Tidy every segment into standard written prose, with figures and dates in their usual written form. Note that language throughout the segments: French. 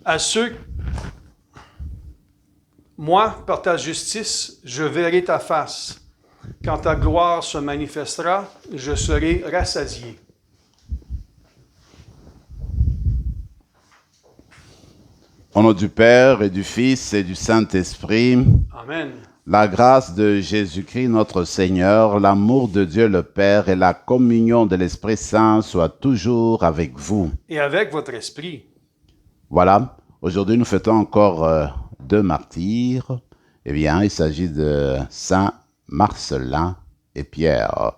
À ceux, moi, par ta justice, je verrai ta face. Quand ta gloire se manifestera, je serai rassasié. Au nom du Père et du Fils et du Saint-Esprit, Amen. la grâce de Jésus-Christ notre Seigneur, l'amour de Dieu le Père et la communion de l'Esprit Saint soient toujours avec vous. Et avec votre esprit. Voilà, aujourd'hui nous fêtons encore deux martyrs. Eh bien, il s'agit de Saint Marcellin et Pierre.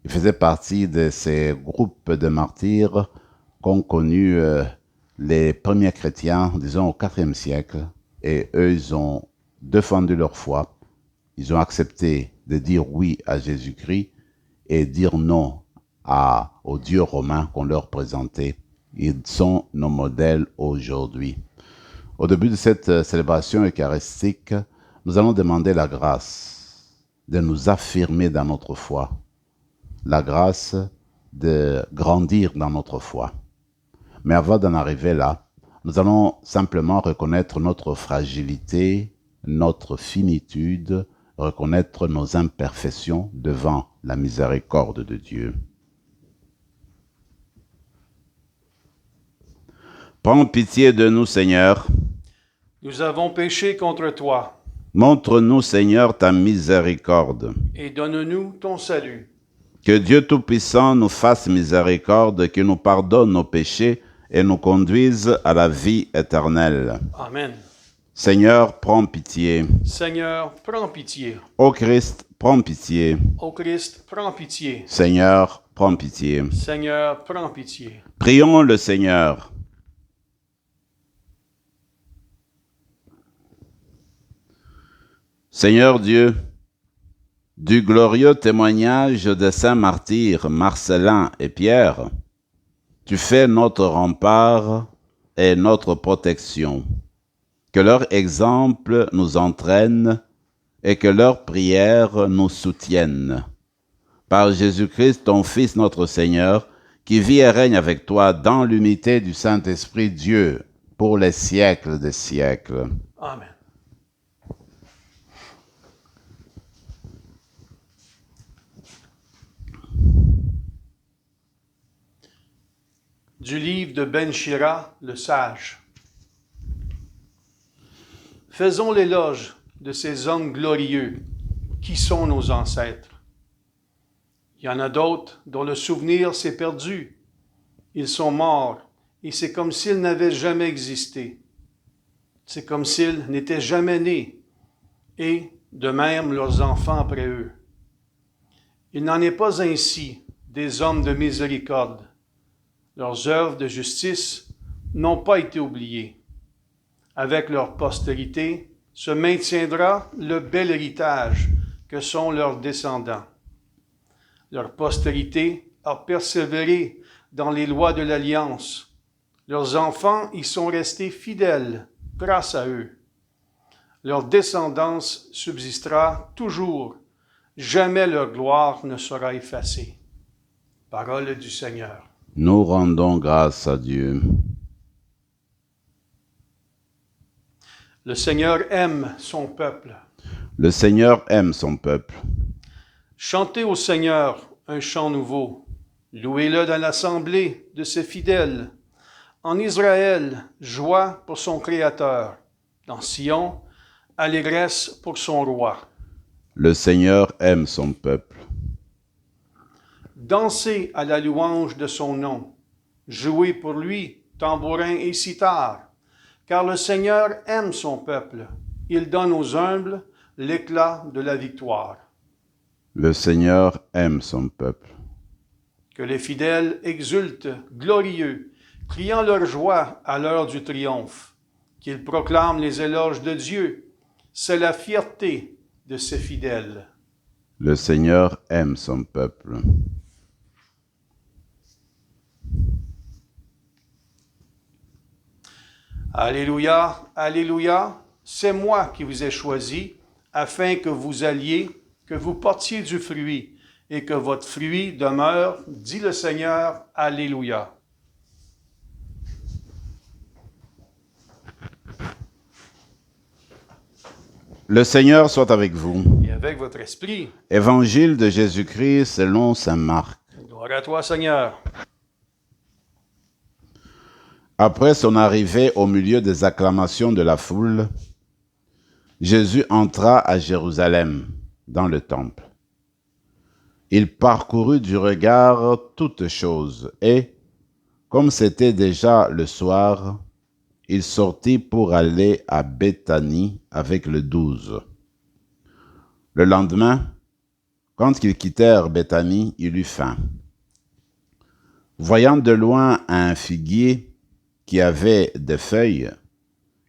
Ils faisaient partie de ces groupes de martyrs qu'ont connus les premiers chrétiens, disons au IVe siècle. Et eux, ils ont défendu leur foi. Ils ont accepté de dire oui à Jésus-Christ et dire non aux dieux romains qu'on leur présentait. Ils sont nos modèles aujourd'hui. Au début de cette célébration eucharistique, nous allons demander la grâce de nous affirmer dans notre foi, la grâce de grandir dans notre foi. Mais avant d'en arriver là, nous allons simplement reconnaître notre fragilité, notre finitude, reconnaître nos imperfections devant la miséricorde de Dieu. Prends pitié de nous, Seigneur. Nous avons péché contre toi. Montre-nous, Seigneur, ta miséricorde. Et donne-nous ton salut. Que Dieu Tout-Puissant nous fasse miséricorde, qu'il nous pardonne nos péchés et nous conduise à la vie éternelle. Amen. Seigneur, prends pitié. Seigneur, prends pitié. Ô Christ, prends pitié. Ô Christ, prends pitié. Seigneur, prends pitié. Seigneur, prends pitié. Prions le Seigneur. Seigneur Dieu, du glorieux témoignage des saints martyrs Marcellin et Pierre, tu fais notre rempart et notre protection. Que leur exemple nous entraîne et que leurs prières nous soutiennent. Par Jésus-Christ, ton Fils notre Seigneur, qui vit et règne avec toi dans l'unité du Saint-Esprit Dieu, pour les siècles des siècles. Amen. Du livre de Ben Shira, le sage. Faisons l'éloge de ces hommes glorieux qui sont nos ancêtres. Il y en a d'autres dont le souvenir s'est perdu. Ils sont morts et c'est comme s'ils n'avaient jamais existé. C'est comme s'ils n'étaient jamais nés et de même leurs enfants après eux. Il n'en est pas ainsi des hommes de miséricorde. Leurs œuvres de justice n'ont pas été oubliées. Avec leur postérité se maintiendra le bel héritage que sont leurs descendants. Leur postérité a persévéré dans les lois de l'Alliance. Leurs enfants y sont restés fidèles grâce à eux. Leur descendance subsistera toujours. Jamais leur gloire ne sera effacée. Parole du Seigneur. Nous rendons grâce à Dieu. Le Seigneur aime son peuple. Le Seigneur aime son peuple. Chantez au Seigneur un chant nouveau. Louez-le dans l'assemblée de ses fidèles. En Israël, joie pour son Créateur. Dans Sion, allégresse pour son roi. Le Seigneur aime son peuple. Dansez à la louange de son nom. Jouez pour lui, tambourin et cithare. Car le Seigneur aime son peuple. Il donne aux humbles l'éclat de la victoire. Le Seigneur aime son peuple. Que les fidèles exultent, glorieux, criant leur joie à l'heure du triomphe. Qu'ils proclament les éloges de Dieu. C'est la fierté de ses fidèles. Le Seigneur aime son peuple. Alléluia, Alléluia, c'est moi qui vous ai choisi, afin que vous alliez, que vous portiez du fruit, et que votre fruit demeure, dit le Seigneur, Alléluia. Le Seigneur soit avec vous. et avec votre esprit. Évangile de Jésus-Christ selon saint Marc. Gloire à toi, Seigneur. Après son arrivée au milieu des acclamations de la foule, Jésus entra à Jérusalem, dans le temple. Il parcourut du regard toutes choses et, comme c'était déjà le soir, il sortit pour aller à Béthanie avec les 12. Le lendemain, quand ils quittèrent Béthanie, il eut faim. Voyant de loin un figuier qui avait des feuilles,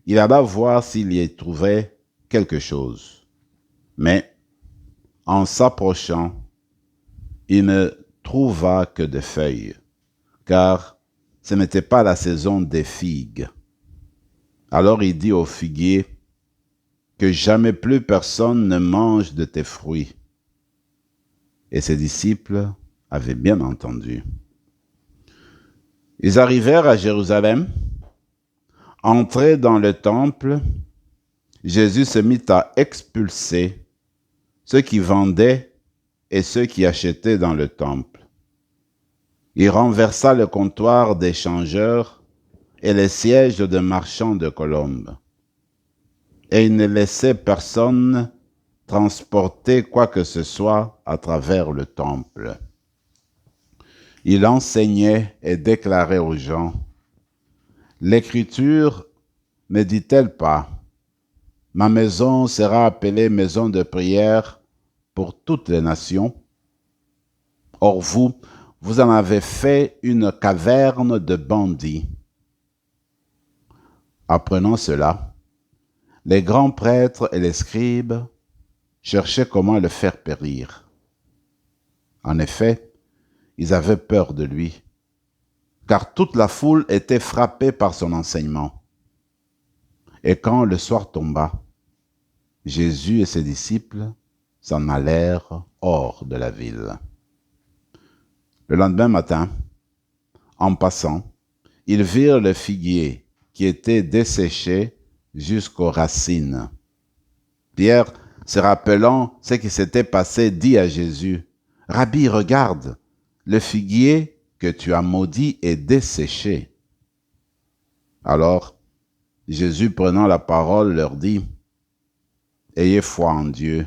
il alla voir s'il y trouvait quelque chose. Mais, en s'approchant, il ne trouva que des feuilles, car ce n'était pas la saison des figues. Alors il dit au figuier, que jamais plus personne ne mange de tes fruits. Et ses disciples avaient bien entendu. Ils arrivèrent à Jérusalem. Entrés dans le temple, Jésus se mit à expulser ceux qui vendaient et ceux qui achetaient dans le temple. Il renversa le comptoir des changeurs et les sièges de marchands de colombes. Et il ne laissait personne transporter quoi que ce soit à travers le temple. Il enseignait et déclarait aux gens, « L'Écriture ne dit-elle pas, « Ma maison sera appelée maison de prière pour toutes les nations » Or vous, vous en avez fait une caverne de bandits. Apprenant cela, les grands prêtres et les scribes cherchaient comment le faire périr. En effet, ils avaient peur de lui, car toute la foule était frappée par son enseignement. Et quand le soir tomba, Jésus et ses disciples s'en allèrent hors de la ville. Le lendemain matin, en passant, ils virent le figuier qui était desséché jusqu'aux racines. Pierre, se rappelant ce qui s'était passé, dit à Jésus, « Rabbi, regarde, le figuier que tu as maudit est desséché. » Alors, Jésus, prenant la parole, leur dit, « Ayez foi en Dieu.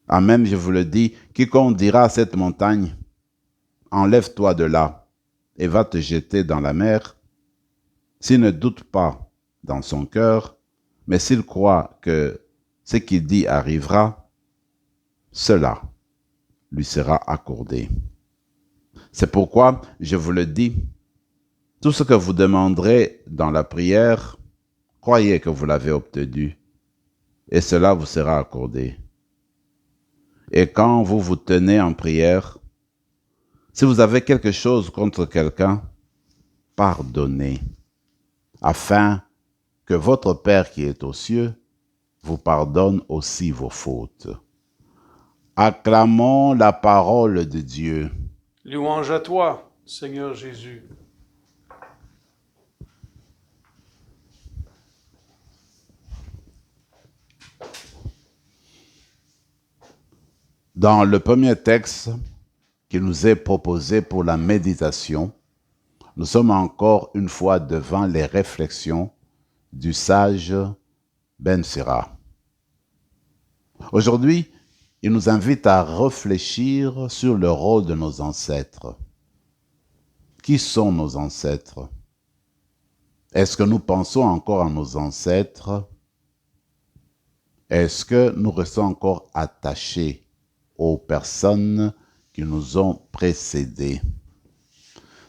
Amen, je vous le dis, quiconque dira à cette montagne, « Enlève-toi de là et va te jeter dans la mer », s'il ne doute pas dans son cœur, mais s'il croit que ce qu'il dit arrivera, cela lui sera accordé. C'est pourquoi, je vous le dis, tout ce que vous demanderez dans la prière, croyez que vous l'avez obtenu, et cela vous sera accordé. Et quand vous vous tenez en prière, si vous avez quelque chose contre quelqu'un, pardonnez, afin que votre Père qui est aux cieux vous pardonne aussi vos fautes. Acclamons la parole de Dieu. Louange à toi, Seigneur Jésus. Dans le premier texte qui nous est proposé pour la méditation, nous sommes encore une fois devant les réflexions du sage Ben Sira. Aujourd'hui, il nous invite à réfléchir sur le rôle de nos ancêtres. Qui sont nos ancêtres? Est-ce que nous pensons encore à nos ancêtres? Est-ce que nous restons encore attachés aux personnes qui nous ont précédés?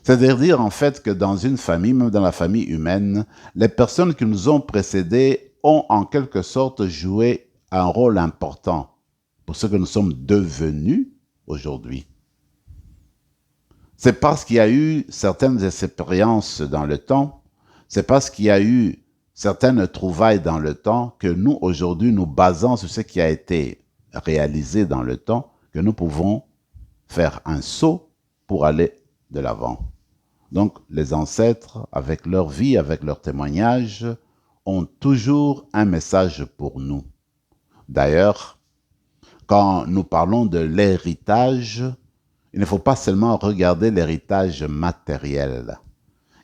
C'est-à-dire en fait que dans une famille, même dans la famille humaine, les personnes qui nous ont précédés ont en quelque sorte joué un rôle important pour ce que nous sommes devenus aujourd'hui. C'est parce qu'il y a eu certaines expériences dans le temps, c'est parce qu'il y a eu certaines trouvailles dans le temps que nous, aujourd'hui, nous basons sur ce qui a été réalisé dans le temps, que nous pouvons faire un saut pour aller de l'avant. Donc, les ancêtres, avec leur vie, avec leur témoignage, ont toujours un message pour nous. D'ailleurs, quand nous parlons de l'héritage, il ne faut pas seulement regarder l'héritage matériel.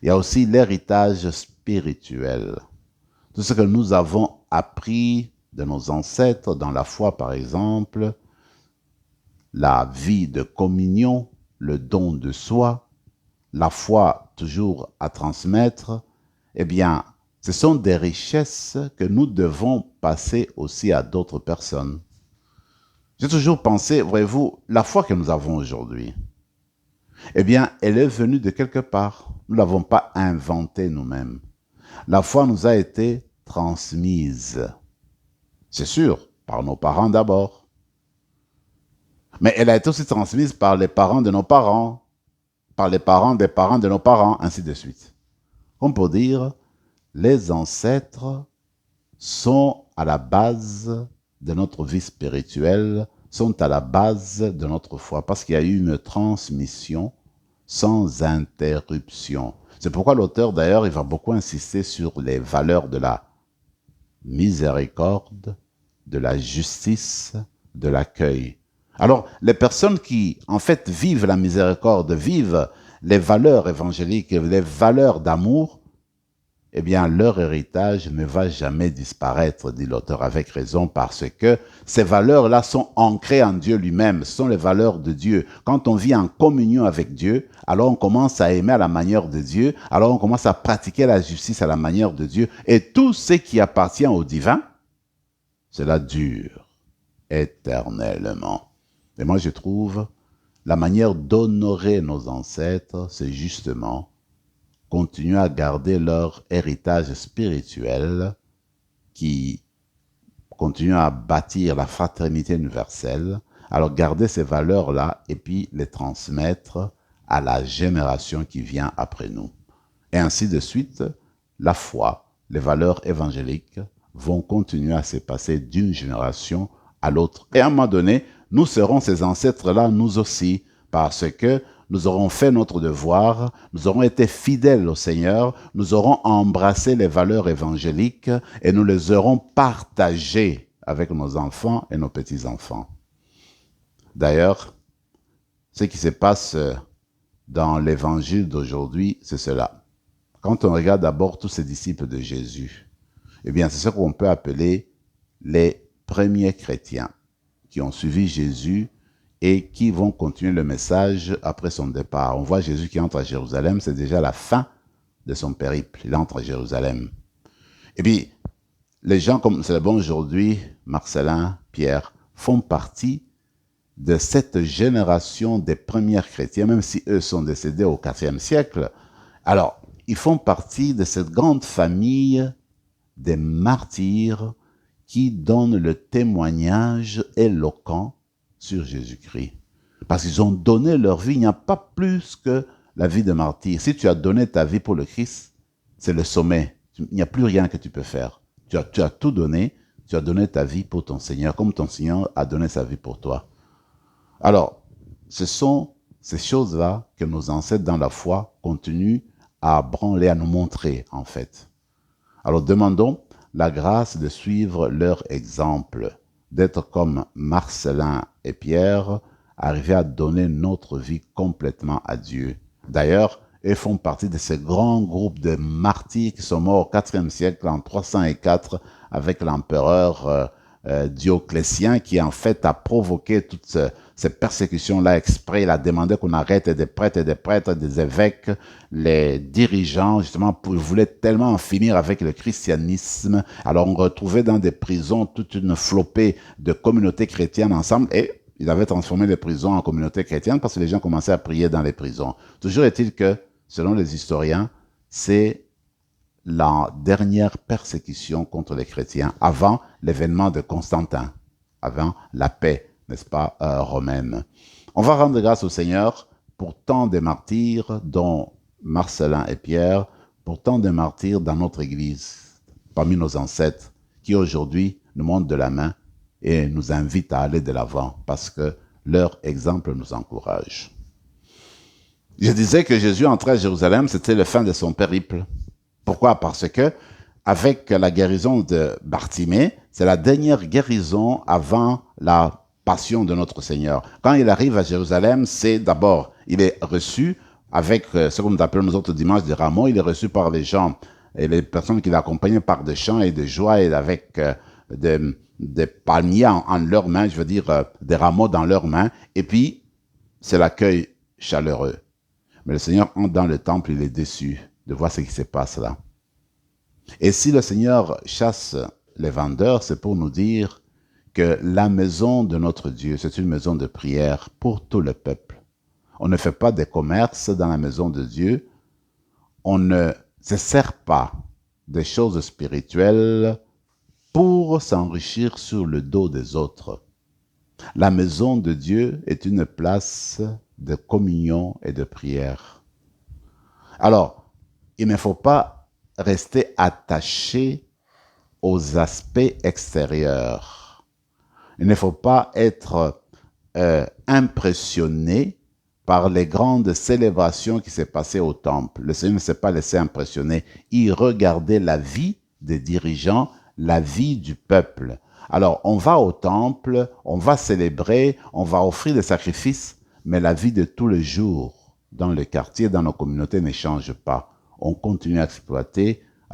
Il y a aussi l'héritage spirituel. Tout ce que nous avons appris de nos ancêtres dans la foi, par exemple, la vie de communion, le don de soi, la foi toujours à transmettre, eh bien, ce sont des richesses que nous devons passer aussi à d'autres personnes. J'ai toujours pensé, voyez-vous, la foi que nous avons aujourd'hui, eh bien, elle est venue de quelque part. Nous ne l'avons pas inventée nous-mêmes. La foi nous a été transmise. C'est sûr, par nos parents d'abord. Mais elle a été aussi transmise par les parents de nos parents, par les parents des parents de nos parents, ainsi de suite. On peut dire, les ancêtres sont à la base de notre vie spirituelle, sont à la base de notre foi, parce qu'il y a eu une transmission sans interruption. C'est pourquoi l'auteur, d'ailleurs, il va beaucoup insister sur les valeurs de la miséricorde, de la justice, de l'accueil. Alors, les personnes qui, en fait, vivent la miséricorde, vivent les valeurs évangéliques, les valeurs d'amour, eh bien, leur héritage ne va jamais disparaître, dit l'auteur avec raison, parce que ces valeurs-là sont ancrées en Dieu lui-même, ce sont les valeurs de Dieu. Quand on vit en communion avec Dieu, alors on commence à aimer à la manière de Dieu, alors on commence à pratiquer la justice à la manière de Dieu, et tout ce qui appartient au divin, cela dure éternellement. Et moi, je trouve, la manière d'honorer nos ancêtres, c'est justement continuer à garder leur héritage spirituel qui continue à bâtir la fraternité universelle. Alors garder ces valeurs-là et puis les transmettre à la génération qui vient après nous. Et ainsi de suite, la foi, les valeurs évangéliques vont continuer à se passer d'une génération à l'autre. Et à un moment donné, nous serons ces ancêtres-là, nous aussi, parce que nous aurons fait notre devoir, nous aurons été fidèles au Seigneur, nous aurons embrassé les valeurs évangéliques et nous les aurons partagées avec nos enfants et nos petits-enfants. D'ailleurs, ce qui se passe dans l'évangile d'aujourd'hui, c'est cela. Quand on regarde d'abord tous ces disciples de Jésus, eh bien, c'est ce qu'on peut appeler les premiers chrétiens qui ont suivi Jésus et qui vont continuer le message après son départ. On voit Jésus qui entre à Jérusalem, c'est déjà la fin de son périple. Il entre à Jérusalem. Et puis, les gens comme c'est le bon aujourd'hui, Marcelin, Pierre, font partie de cette génération des premiers chrétiens, même si eux sont décédés au IVe siècle. Alors, ils font partie de cette grande famille des martyrs qui donnent le témoignage éloquent sur Jésus-Christ. Parce qu'ils ont donné leur vie. Il n'y a pas plus que la vie de martyr. Si tu as donné ta vie pour le Christ, c'est le sommet. Il n'y a plus rien que tu peux faire. Tu as tout donné. Tu as donné ta vie pour ton Seigneur, comme ton Seigneur a donné sa vie pour toi. Alors, ce sont ces choses-là que nos ancêtres dans la foi continuent à branler, à nous montrer, en fait. Alors, demandons la grâce de suivre leur exemple, d'être comme Marcelin et Pierre, arriver à donner notre vie complètement à Dieu. D'ailleurs, ils font partie de ces grands groupes de martyrs qui sont morts au IVe siècle, en 304, avec l'empereur Dioclétien, qui en fait a provoqué toutes ces persécutions-là exprès. Il a demandé qu'on arrête des prêtres, des évêques, les dirigeants, justement, voulaient tellement en finir avec le christianisme. Alors on retrouvait dans des prisons toute une flopée de communautés chrétiennes ensemble et il avait transformé les prisons en communautés chrétiennes parce que les gens commençaient à prier dans les prisons. Toujours est-il que, selon les historiens, c'est la dernière persécution contre les chrétiens avant l'événement de Constantin, avant la paix, n'est-ce pas, romaine. On va rendre grâce au Seigneur pour tant de martyrs, dont Marcelin et Pierre, pour tant de martyrs dans notre Église, parmi nos ancêtres, qui aujourd'hui nous montrent de la main et nous invitent à aller de l'avant, parce que leur exemple nous encourage. Je disais que Jésus entrait à Jérusalem, c'était la fin de son périple. Pourquoi? Parce que avec la guérison de Bartimée, c'est la dernière guérison avant la passion de notre Seigneur. Quand il arrive à Jérusalem, c'est d'abord, il est reçu avec ce qu'on appelle nous autres dimanche des rameaux, il est reçu par les gens et les personnes qui l'accompagnaient par des chants et des joies et avec des palmiers en leurs mains, je veux dire des rameaux dans leurs mains, et puis c'est l'accueil chaleureux. Mais le Seigneur entre dans le temple, il est déçu de voir ce qui se passe là. Et si le Seigneur chasse les vendeurs, c'est pour nous dire que la maison de notre Dieu, c'est une maison de prière pour tout le peuple. On ne fait pas des commerces dans la maison de Dieu. On ne se sert pas des choses spirituelles pour s'enrichir sur le dos des autres. La maison de Dieu est une place de communion et de prière. Alors, il ne faut pas rester attaché aux aspects extérieurs. Il ne faut pas être impressionné par les grandes célébrations qui s'est passées au temple. Le Seigneur ne s'est pas laissé impressionner. Il regardait la vie des dirigeants, la vie du peuple. Alors, on va au temple, on va célébrer, on va offrir des sacrifices, mais la vie de tous les jours, dans le quartier, dans nos communautés, ne change pas. On continue à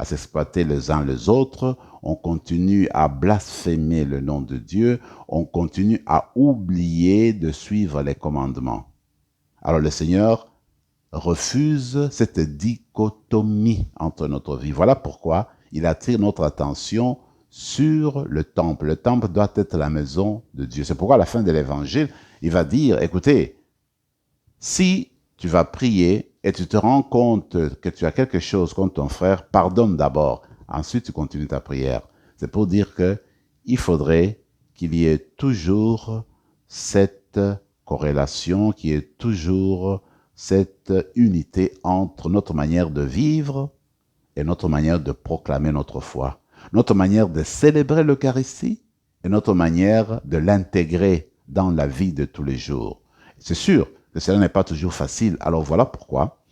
s'exploiter les uns les autres, on continue à blasphémer le nom de Dieu, on continue à oublier de suivre les commandements. Alors le Seigneur refuse cette dichotomie entre notre vie. Voilà pourquoi il attire notre attention sur le temple. Le temple doit être la maison de Dieu. C'est pourquoi à la fin de l'évangile, il va dire, écoutez, si tu vas prier et tu te rends compte que tu as quelque chose contre ton frère, pardonne d'abord. Ensuite, tu continues ta prière. C'est pour dire qu'il faudrait qu'il y ait toujours cette corrélation, qu'il y ait toujours cette unité entre notre manière de vivre et notre manière de proclamer notre foi, notre manière de célébrer l'Eucharistie et notre manière de l'intégrer dans la vie de tous les jours. C'est sûr que cela n'est pas toujours facile. Alors voilà pourquoi,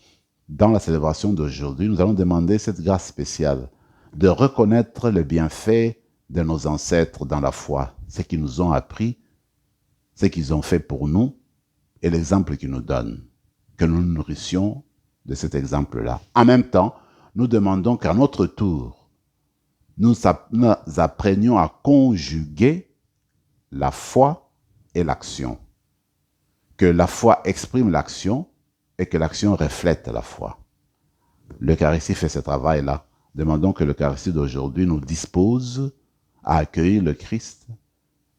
dans la célébration d'aujourd'hui, nous allons demander cette grâce spéciale de reconnaître les bienfaits de nos ancêtres dans la foi, ce qu'ils nous ont appris, ce qu'ils ont fait pour nous et l'exemple qu'ils nous donnent, que nous nous nourrissions de cet exemple-là. En même temps, nous demandons qu'à notre tour, nous apprenions à conjuguer la foi et l'action. Que la foi exprime l'action et que l'action reflète la foi. L'Eucharistie fait ce travail-là. Demandons que l'Eucharistie d'aujourd'hui nous dispose à accueillir le Christ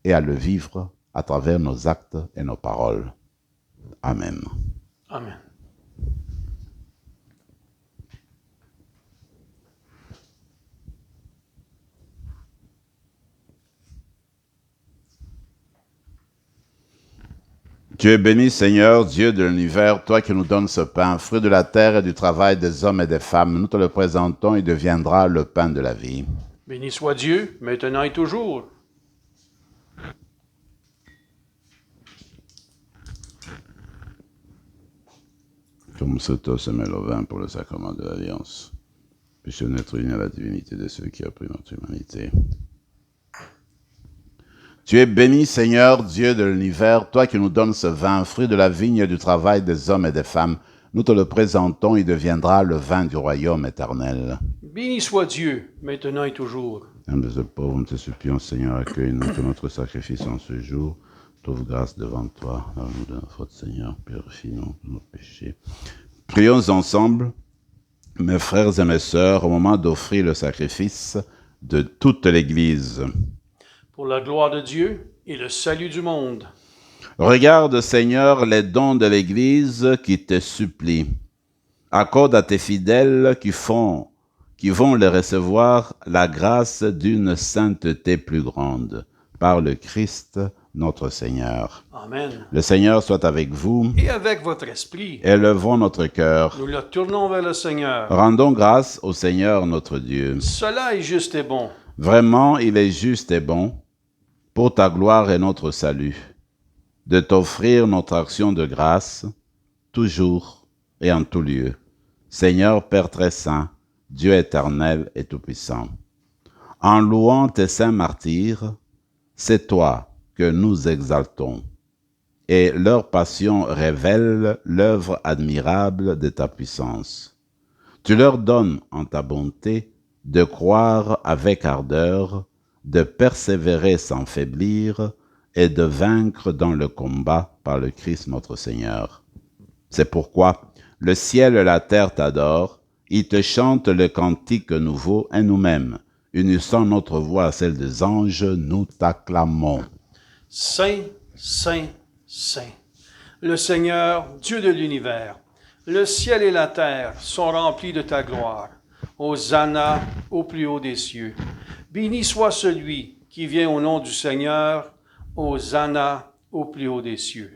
et à le vivre à travers nos actes et nos paroles. Amen. Amen. Tu es béni, Seigneur, Dieu de l'univers, toi qui nous donnes ce pain, fruit de la terre et du travail des hommes et des femmes. Nous te le présentons, il deviendra le pain de la vie. Béni soit Dieu, maintenant et toujours. Comme Soto se met le vin pour le sacrement de l'Alliance, puissions être unis à la divinité de celui qui a pris notre humanité. Tu es béni, Seigneur, Dieu de l'univers, toi qui nous donnes ce vin, fruit de la vigne et du travail des hommes et des femmes. Nous te le présentons, il deviendra le vin du royaume éternel. Béni soit Dieu, maintenant et toujours. Humbles et pauvres, nous te supplions, Seigneur, accueille-nous que notre sacrifice en ce jour. Trouve grâce devant toi, nous de notre faute, Seigneur, purifie-nous de nos péchés. Prions ensemble, mes frères et mes sœurs, au moment d'offrir le sacrifice de toute l'Église. Pour la gloire de Dieu et le salut du monde. Regarde, Seigneur, les dons de l'Église qui te supplient. Accorde à tes fidèles qui vont les recevoir la grâce d'une sainteté plus grande. Par le Christ, notre Seigneur. Amen. Le Seigneur soit avec vous. Et avec votre esprit, Élevons notre cœur. nous le tournons vers le Seigneur. Rendons grâce au Seigneur notre Dieu. Cela est juste et bon. Vraiment, il est juste et bon, pour ta gloire et notre salut, de t'offrir notre action de grâce, toujours et en tout lieu. Seigneur Père très saint, Dieu éternel et tout-puissant. En louant tes saints martyrs, c'est toi que nous exaltons, et leur passion révèle l'œuvre admirable de ta puissance. Tu leur donnes en ta bonté de croire avec ardeur, de persévérer sans faiblir et de vaincre dans le combat par le Christ notre Seigneur. C'est pourquoi le ciel et la terre t'adorent, ils te chantent le cantique nouveau et nous-mêmes, unissant notre voix à celle des anges, nous t'acclamons. Saint, Saint, Saint, le Seigneur, Dieu de l'univers, le ciel et la terre sont remplis de ta gloire. Hosanna au plus haut des cieux. Béni soit celui qui vient au nom du Seigneur. Hosanna au plus haut des cieux.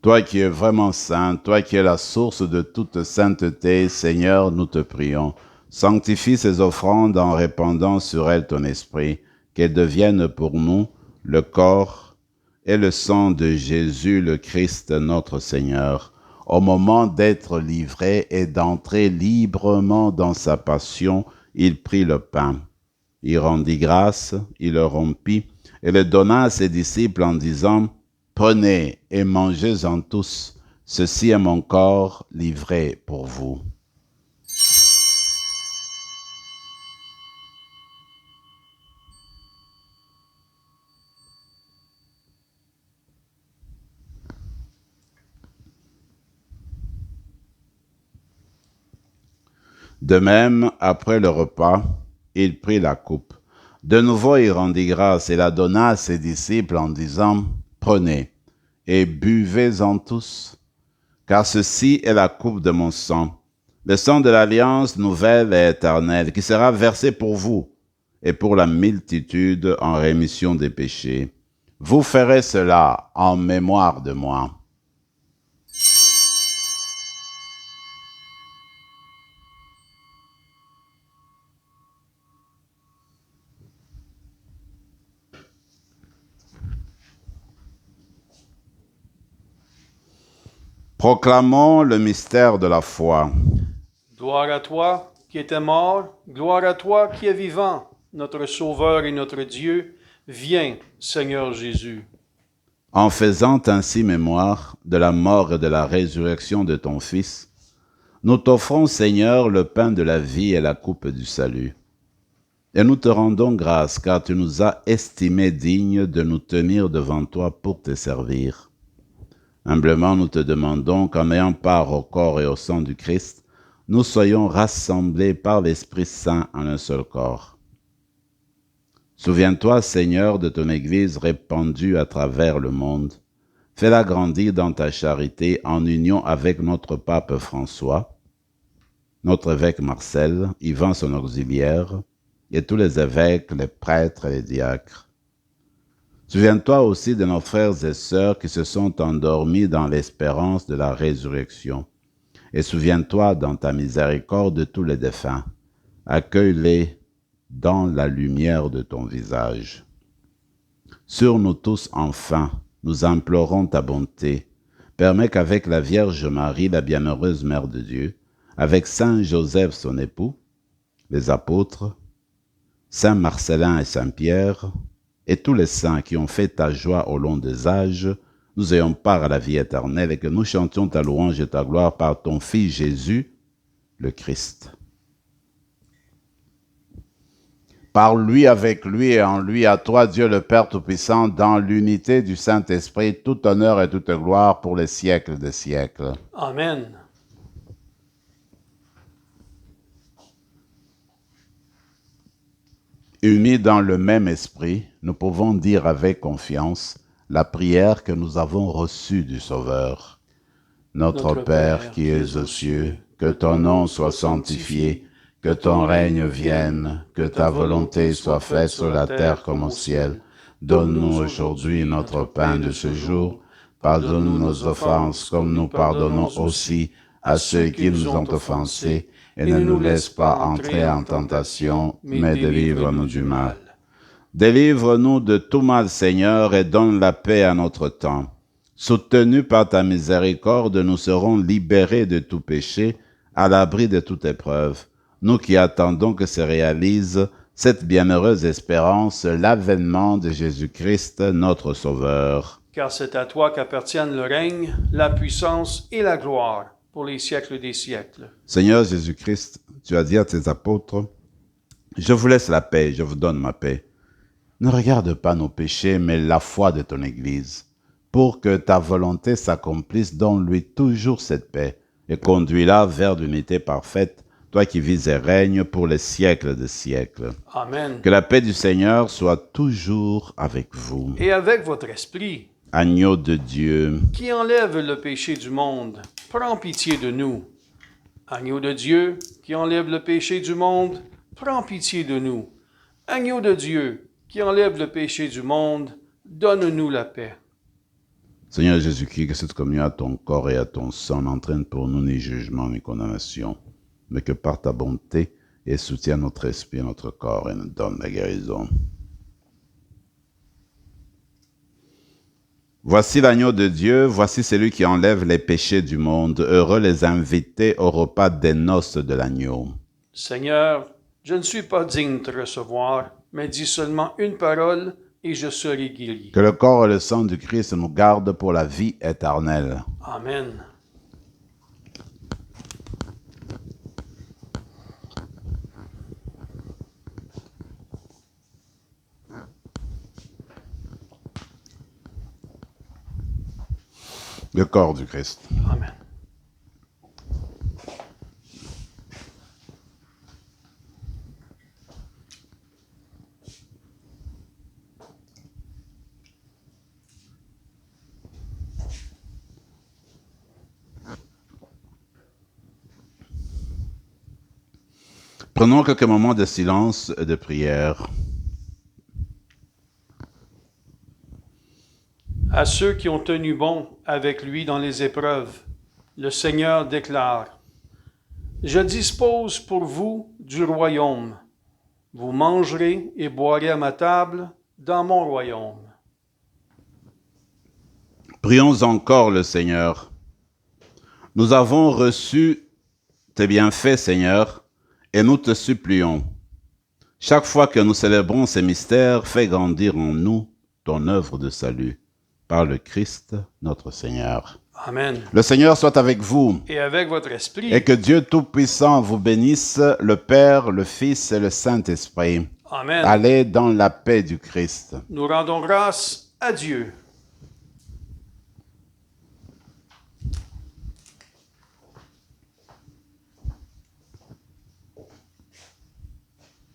Toi qui es vraiment saint, toi qui es la source de toute sainteté, Seigneur, nous te prions. Sanctifie ces offrandes en répandant sur elles ton esprit, qu'elles deviennent pour nous le corps et le sang de Jésus le Christ notre Seigneur. Au moment d'être livré et d'entrer librement dans sa passion, il prit le pain. Il rendit grâce, il le rompit et le donna à ses disciples en disant « Prenez et mangez-en tous, ceci est mon corps livré pour vous. » De même, après le repas, il prit la coupe. De nouveau, il rendit grâce et la donna à ses disciples en disant « Prenez et buvez-en tous, car ceci est la coupe de mon sang, le sang de l'alliance nouvelle et éternelle, qui sera versé pour vous et pour la multitude en rémission des péchés. Vous ferez cela en mémoire de moi. » Proclamons le mystère de la foi. Gloire à toi qui étais mort, gloire à toi qui es vivant, notre Sauveur et notre Dieu. Viens, Seigneur Jésus. En faisant ainsi mémoire de la mort et de la résurrection de ton Fils, nous t'offrons, Seigneur, le pain de la vie et la coupe du salut. Et nous te rendons grâce, car tu nous as estimés dignes de nous tenir devant toi pour te servir. Humblement, nous te demandons qu'en ayant part au corps et au sang du Christ, nous soyons rassemblés par l'Esprit Saint en un seul corps. Souviens-toi, Seigneur, de ton Église répandue à travers le monde. Fais-la grandir dans ta charité en union avec notre pape François, notre évêque Marcel, Yvan son auxiliaire, et tous les évêques, les prêtres et les diacres. Souviens-toi aussi de nos frères et sœurs qui se sont endormis dans l'espérance de la résurrection. Et souviens-toi dans ta miséricorde de tous les défunts. Accueille-les dans la lumière de ton visage. Sur nous tous, enfin, nous implorons ta bonté. Permets qu'avec la Vierge Marie, la bienheureuse Mère de Dieu, avec Saint Joseph son époux, les apôtres, Saint Marcellin et Saint Pierre, et tous les saints qui ont fait ta joie au long des âges, nous ayons part à la vie éternelle et que nous chantions ta louange et ta gloire par ton Fils Jésus, le Christ. Par lui, avec lui et en lui, à toi, Dieu le Père Tout-Puissant, dans l'unité du Saint-Esprit, tout honneur et toute gloire pour les siècles des siècles. Amen. Unis dans le même esprit, nous pouvons dire avec confiance la prière que nous avons reçue du Sauveur. Notre Père qui es aux cieux, que ton nom soit sanctifié, que ton règne vienne, que ta volonté soit faite sur la terre comme au ciel. Donne-nous aujourd'hui notre pain de ce jour. Pardonne-nous nos offenses comme nous pardonnons aussi à ceux qui nous ont offensés. Et ne nous laisse pas entrer en tentation, mais délivre-nous du mal. Délivre-nous de tout mal, Seigneur, et donne la paix à notre temps. Soutenus par ta miséricorde, nous serons libérés de tout péché, à l'abri de toute épreuve, nous qui attendons que se réalise cette bienheureuse espérance, l'avènement de Jésus-Christ, notre Sauveur. Car c'est à toi qu'appartiennent le règne, la puissance et la gloire pour les siècles des siècles. Seigneur Jésus-Christ, tu as dit à tes apôtres, « Je vous laisse la paix, je vous donne ma paix. Ne regarde pas nos péchés, mais la foi de ton Église, pour que ta volonté s'accomplisse, donne-lui toujours cette paix, et conduis-la vers l'unité parfaite, toi qui vis et règnes pour les siècles des siècles. Amen. Que la paix du Seigneur soit toujours avec vous. Et avec votre esprit, Agneau de Dieu, qui enlève le péché du monde, prends pitié de nous. Agneau de Dieu, qui enlève le péché du monde, prends pitié de nous. Agneau de Dieu, qui enlève le péché du monde, donne-nous la paix. Seigneur Jésus-Christ, que cette communion à ton corps et à ton sang n'entraîne pour nous ni jugement ni condamnation, mais que par ta bonté, elle soutienne notre esprit et notre corps et nous donne la guérison. Voici l'agneau de Dieu, voici celui qui enlève les péchés du monde. Heureux les invités au repas des noces de l'agneau. Seigneur, je ne suis pas digne de te recevoir, mais dis seulement une parole et je serai guéri. Que le corps et le sang du Christ nous gardent pour la vie éternelle. Amen. Le corps du Christ. Amen. Prenons quelques moments de silence et de prière. À ceux qui ont tenu bon avec lui dans les épreuves, le Seigneur déclare, « Je dispose pour vous du royaume. Vous mangerez et boirez à ma table dans mon royaume. » Prions encore le Seigneur. Nous avons reçu tes bienfaits, Seigneur, et nous te supplions. Chaque fois que nous célébrons ces mystères, fais grandir en nous ton œuvre de salut. Par le Christ, notre Seigneur. Amen. Le Seigneur soit avec vous. Et avec votre esprit. Et que Dieu Tout-Puissant vous bénisse, le Père, le Fils et le Saint-Esprit. Amen. Allez dans la paix du Christ. Nous rendons grâce à Dieu.